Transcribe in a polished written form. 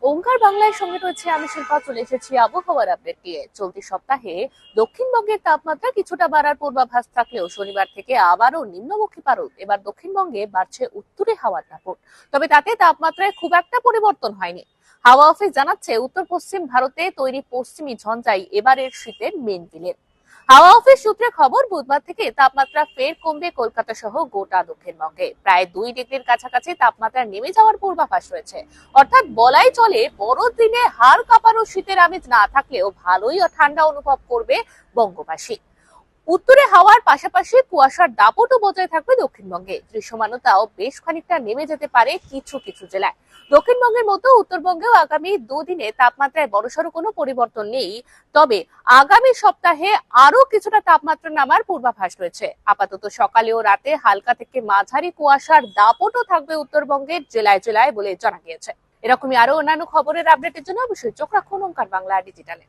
ওঙ্কার বাংলার সঙ্গে রয়েছে আমি শিল্পা, চলে এসেছি আবহাওয়ার আপডেট নিয়ে। চলতি সপ্তাহে দক্ষিণবঙ্গের তাপমাত্রা কিছুটা বাড়ার পূর্বাভাস থাকলেও শনিবার থেকে আবারও নিম্নমুখী পারদ। এবার দক্ষিণবঙ্গে বাড়ছে উত্তুরে হাওয়ার দাপট, তবে তাতে তাপমাত্রায় খুব একটা পরিবর্তন হয়নি। হাওয়া অফিস জানাচ্ছে, উত্তর পশ্চিম ভারতে তৈরি পশ্চিমী ঝঞ্ঝাই এবারের শীতের মেন ভিলেন। হাওয়া অফিস সূত্রে খবর, বুধবার থেকে তাপমাত্রা ফের কমবে কলকাতা সহ গোটা দক্ষিণবঙ্গে। প্রায় 2 ডিগ্রির কাছাকাছি তাপমাত্রা নেমে যাওয়ার পূর্বাভাস রয়েছে। অর্থাৎ বলাই চলে, বড়দিনে হাড় কাঁপানো শীতের আমেজ না থাকলেও ভালোই ঠান্ডা অনুভব করবে বঙ্গবাসী। উত্তরে হাওয়ার পাশাপাশি কুয়াশার দাপটও বজায় থাকবে দক্ষিণবঙ্গে। দৃশ্যমানতাও বেশ খানিকটা নেমে যেতে পারে কিছু কিছু জেলায়। দক্ষিণবঙ্গের মতো উত্তরবঙ্গেও আগামী দুদিনে তাপমাত্রায় বড়সড় কোনো পরিবর্তন নেই, তবে আগামী সপ্তাহে আরো কিছুটা তাপমাত্রা নামার পূর্বাভাস রয়েছে। আপাতত সকালে ও রাতে হালকা থেকে মাঝারি কুয়াশার দাপটও থাকবে উত্তরবঙ্গের জেলায় জেলায় বলে জানা গিয়েছে। এরকমই আরো অন্যান্য খবরের আপডেটের জন্য অবশ্যই চোখ রাখুন ওঙ্কার বাংলা ডিজিটালে।